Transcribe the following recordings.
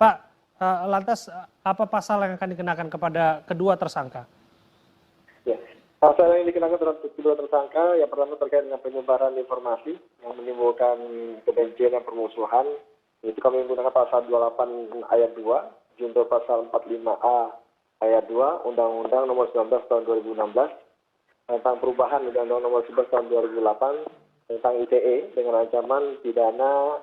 Pak, lantas apa pasal yang akan dikenakan kepada kedua tersangka? Ya, pasal yang dikenakan terhadap kedua tersangka yang pertama terkait dengan penyebaran informasi yang menimbulkan kebencian dan permusuhan. Itu kami menggunakan pasal 28 ayat 2, junto pasal 45A ayat 2 Undang-Undang Nomor 19 Tahun 2016 tentang perubahan Undang-Undang Nomor 11 Tahun 2008 tentang ITE dengan ancaman pidana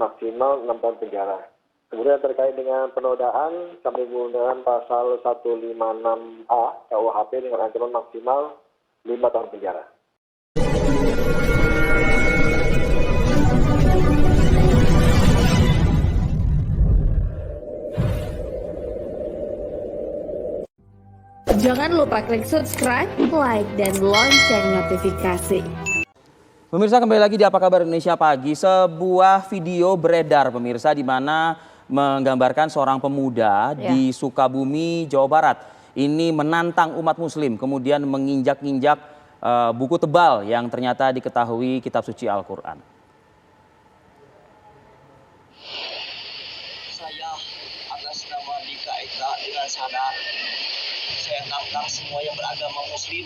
maksimal 6 tahun penjara. Kemudian terkait dengan penodaan, kami menggunakan pasal 156A KUHP dengan ancaman maksimal 5 tahun penjara. Jangan lupa klik subscribe, like, dan lonceng notifikasi. Pemirsa, kembali lagi di Apa Kabar Indonesia Pagi. Sebuah video beredar pemirsa di mana menggambarkan seorang pemuda di Sukabumi, Jawa Barat. Ini menantang umat muslim, kemudian menginjak-injak buku tebal yang ternyata diketahui kitab suci Al-Quran. Saya atas nama Dika Eka dengan sadar saya nantang semua yang beragama muslim.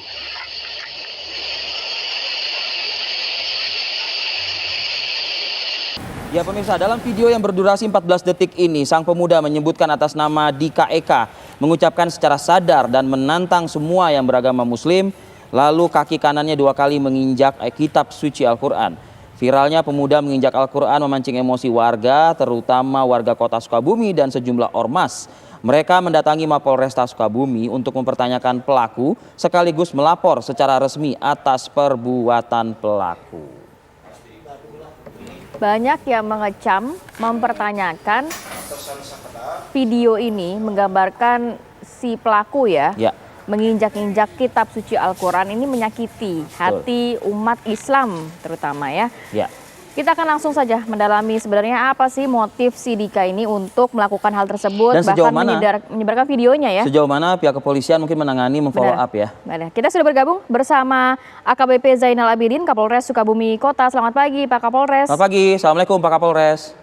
Ya pemirsa, dalam video yang berdurasi 14 detik ini, sang pemuda menyebutkan atas nama Dika Eka, mengucapkan secara sadar dan menantang semua yang beragama muslim, lalu kaki kanannya 2 kali menginjak kitab suci Al-Quran. Viralnya pemuda menginjak Al-Quran memancing emosi warga, terutama warga kota Sukabumi dan sejumlah ormas. Mereka mendatangi Mapolresta Sukabumi untuk mempertanyakan pelaku, sekaligus melapor secara resmi atas perbuatan pelaku. Banyak yang mengecam, mempertanyakan video ini menggambarkan si pelaku menginjak-injak kitab suci Al-Quran ini menyakiti hati umat Islam terutama ya. Kita akan langsung saja mendalami sebenarnya apa sih motif si Dika ini untuk melakukan hal tersebut, dan bahkan menyebarkan videonya ya. Sejauh mana pihak kepolisian mungkin menangani, memfollow up ya. Benar. Kita sudah bergabung bersama AKBP Zainal Abidin, Kapolres Sukabumi Kota. Selamat pagi Pak Kapolres. Selamat pagi, Assalamualaikum Pak Kapolres.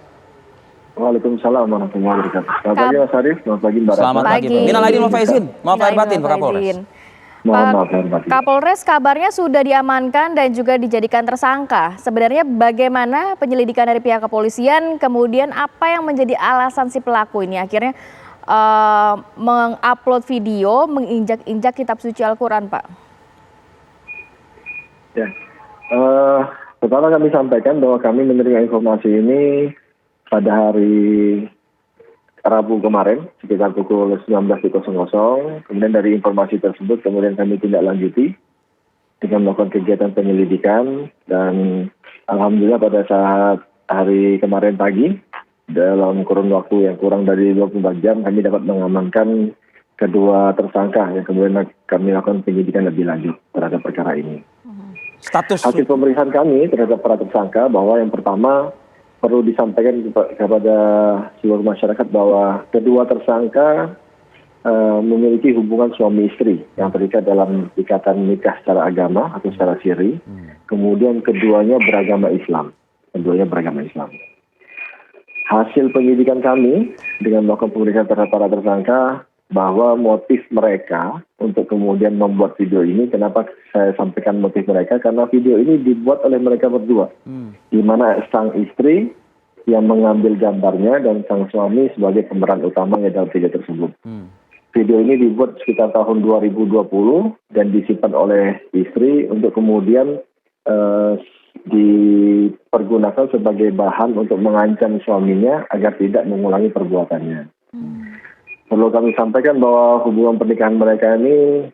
Waalaikumsalam warahmatullahi wabarakatuh. Selamat pagi Mas Arif, selamat pagi Mbak Ratna. Selamat pagi. Minal aidin wal faizin. Maaf lahir batin Pak Kapolres. Mohon maaf lahir batin. Kapolres kabarnya sudah diamankan dan juga dijadikan tersangka. Sebenarnya bagaimana penyelidikan dari pihak kepolisian, kemudian apa yang menjadi alasan si pelaku ini akhirnya mengupload video menginjak-injak kitab suci Al-Quran, Pak? Ya, pertama kami sampaikan bahwa kami menerima informasi ini pada hari Rabu kemarin sekitar pukul 19.00. Kemudian dari informasi tersebut kemudian kami tindak lanjuti dengan melakukan kegiatan penyelidikan, dan alhamdulillah pada saat hari kemarin pagi dalam kurun waktu yang kurang dari 24 jam kami dapat mengamankan kedua tersangka yang kemudian kami lakukan penyidikan lebih lanjut terhadap perkara ini. Hasil pemeriksaan kami terhadap para tersangka bahwa yang pertama perlu disampaikan kepada seluruh masyarakat bahwa kedua tersangka memiliki hubungan suami istri yang terikat dalam ikatan nikah secara agama atau secara syar'i. Kemudian keduanya beragama Islam. Hasil penyidikan kami dengan melakukan pemeriksaan terhadap para tersangka bahwa motif mereka untuk kemudian membuat video ini, kenapa saya sampaikan motif mereka, karena video ini dibuat oleh mereka berdua, di mana sang istri yang mengambil gambarnya dan sang suami sebagai pemeran utamanya dalam video tersebut. Video ini dibuat sekitar tahun 2020 dan disimpan oleh istri untuk kemudian dipergunakan sebagai bahan untuk mengancam suaminya agar tidak mengulangi perbuatannya. Perlu kami sampaikan bahwa hubungan pernikahan mereka ini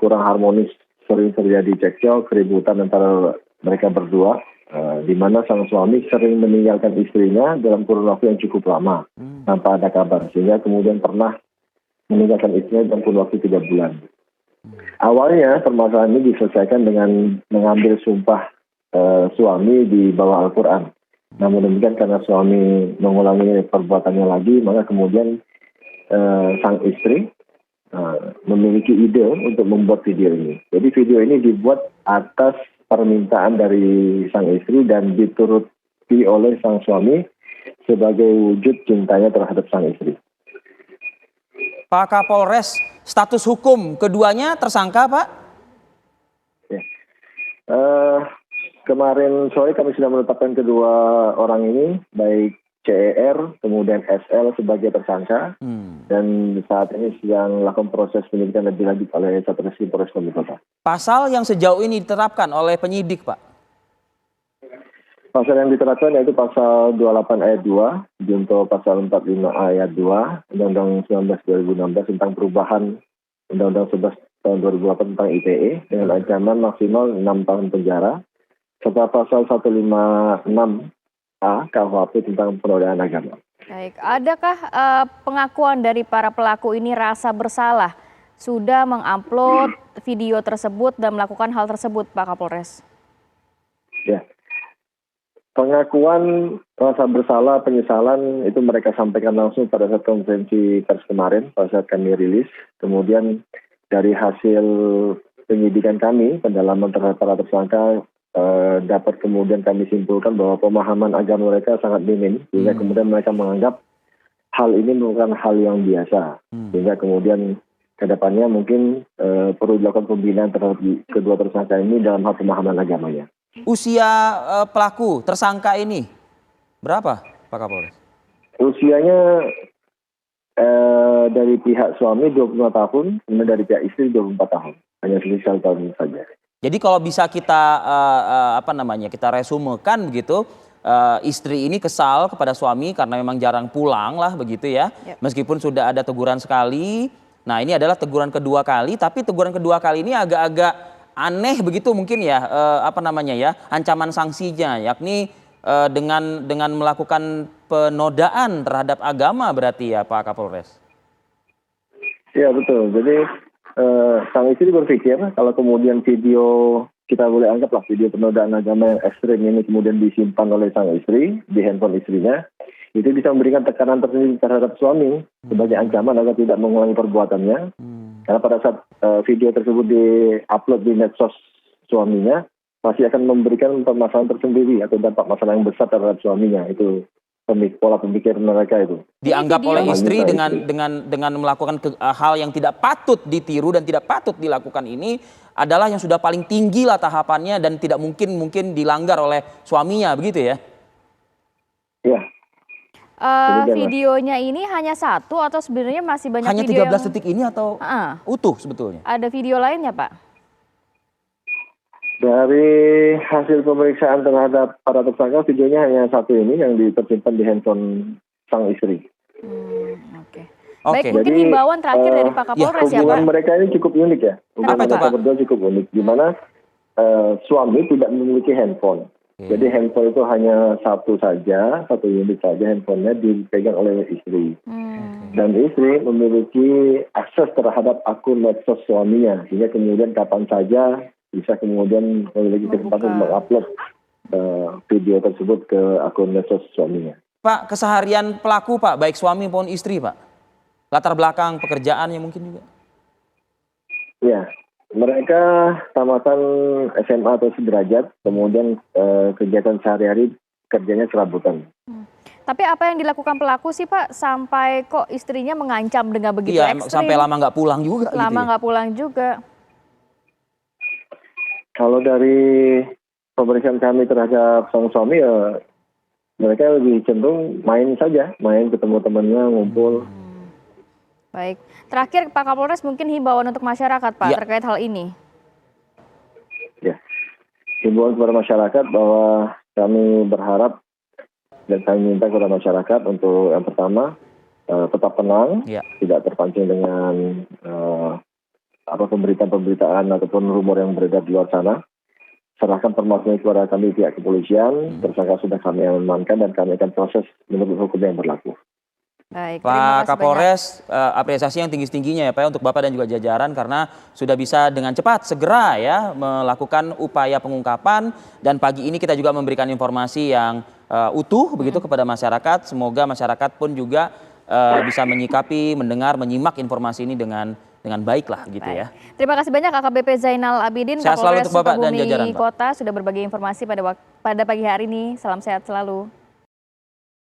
kurang harmonis, sering terjadi cekcok, keributan antara mereka berdua, di mana sang suami sering meninggalkan istrinya dalam kurun waktu yang cukup lama tanpa ada kabar, sehingga kemudian pernah meninggalkan istrinya dalam kurun waktu 3 bulan. Awalnya permasalahan ini diselesaikan dengan mengambil sumpah suami di bawah Al-Quran. Namun demikian karena suami mengulangi perbuatannya lagi, maka kemudian sang istri memiliki ide untuk membuat video ini. Jadi video ini dibuat atas permintaan dari sang istri dan dituruti oleh sang suami sebagai wujud cintanya terhadap sang istri. Pak Kapolres, status hukum keduanya tersangka, Pak? Ya. Kemarin sore kami sudah menetapkan kedua orang ini, baik CER, kemudian SL sebagai tersangka, dan saat ini sedang melakukan proses penyidikan lebih lanjut oleh Satreskrim Polres Sukabumi Kota. Pasal yang sejauh ini diterapkan oleh penyidik, Pak? Pasal yang diterapkan yaitu pasal 28 ayat 2, junto pasal 45 ayat 2, Undang-Undang 19 2016 tentang perubahan Undang-Undang 11 tahun 2008 tentang ITE dengan ancaman maksimal 6 tahun penjara, serta pasal 156A KUHP tentang penodaan agama. Baik, adakah pengakuan dari para pelaku ini rasa bersalah sudah mengupload video tersebut dan melakukan hal tersebut, Pak Kapolres? Ya. Pengakuan rasa bersalah, penyesalan itu mereka sampaikan langsung pada saat konferensi pers kemarin, pada saat kami rilis. Kemudian dari hasil penyidikan kami, pendalaman terhadap para tersangka, dapat kemudian kami simpulkan bahwa pemahaman agama mereka sangat minim, sehingga kemudian mereka menganggap hal ini merupakan hal yang biasa. Sehingga kemudian ke depannya mungkin perlu dilakukan pembinaan terhadap kedua tersangka ini dalam hal pemahaman agamanya. Usia pelaku tersangka ini berapa, Pak Kapolres? Usianya dari pihak suami 25 tahun, kemudian dari pihak istri 24 tahun. Hanya selisih 1 tahun saja. Jadi kalau bisa kita kita resumekan begitu, istri ini kesal kepada suami karena memang jarang pulang lah begitu ya. Meskipun sudah ada teguran sekali. Nah, ini adalah teguran kedua kali, tapi teguran kedua kali ini agak-agak aneh begitu mungkin ya, ancaman sanksinya, yakni dengan melakukan penodaan terhadap agama berarti ya, Pak Kapolres. Ya betul, jadi sang istri berpikir kalau kemudian video, kita boleh anggaplah video penodaan agama yang ekstrim ini kemudian disimpan oleh sang istri di handphone istrinya, itu bisa memberikan tekanan tersendiri terhadap suami sebagai ancaman agar tidak mengulangi perbuatannya. Karena pada saat video tersebut di-upload di medsos suaminya, pasti akan memberikan permasalahan tersendiri atau dampak masalah yang besar terhadap suaminya. Itu pola pemikiran mereka itu. Dianggap oleh istri dengan melakukan hal yang tidak patut ditiru dan tidak patut dilakukan ini adalah yang sudah paling tinggi lah tahapannya dan tidak mungkin dilanggar oleh suaminya, begitu ya? Iya. Videonya ini hanya satu atau sebenarnya masih banyak hanya video? Hanya 13 detik ini atau utuh sebetulnya? Ada video lainnya, Pak? Dari hasil pemeriksaan terhadap para tersangka, videonya hanya satu ini yang tersimpan di handphone sang istri. Oke. Baik, mungkin himbauan terakhir dari Pak Kapolres ya, Pak? Hubungan mereka ini cukup unik ya. Apa itu, Pak? Berdua cukup unik, di mana suami tidak memiliki handphone. Jadi handphone itu hanya satu unit saja handphonenya dipegang oleh istri. Dan istri memiliki akses terhadap akun medsos suaminya, sehingga kemudian kapan saja bisa kemudian memiliki kesempatan mengupload video tersebut ke akun medsos suaminya. Pak, keseharian pelaku Pak, baik suami maupun istri Pak? Latar belakang pekerjaannya mungkin juga? Ya. Mereka tamatan SMA atau sederajat, kemudian kegiatan sehari-hari kerjanya serabutan. Tapi apa yang dilakukan pelaku sih Pak sampai kok istrinya mengancam dengan begitu ekstrim? Sampai lama nggak pulang juga. Lama nggak pulang juga. Kalau dari pemeriksaan kami terhadap sang suami ya mereka lebih cenderung main saja, main ketemu temannya, ngumpul. Baik, terakhir Pak Kapolres mungkin himbauan untuk masyarakat Pak terkait hal ini. Ya, himbauan kepada masyarakat bahwa kami berharap dan kami minta kepada masyarakat untuk yang pertama tetap tenang, tidak terpancing dengan pemberitaan ataupun rumor yang beredar di luar sana. Serahkan permasalahan kepada kami pihak kepolisian, tersangka sudah kami amankan dan kami akan proses menurut hukum yang berlaku. Baik, Pak Kapolres, apresiasi yang tinggi-tingginya ya Pak untuk Bapak dan juga jajaran karena sudah bisa dengan cepat segera ya melakukan upaya pengungkapan dan pagi ini kita juga memberikan informasi yang utuh begitu kepada masyarakat. Semoga masyarakat pun juga bisa menyikapi, mendengar, menyimak informasi ini dengan baik lah gitu ya. Terima kasih banyak AKBP Zainal Abidin, Kapolres Sukabumi Kota sudah berbagi informasi pada pagi hari ini. Salam sehat selalu.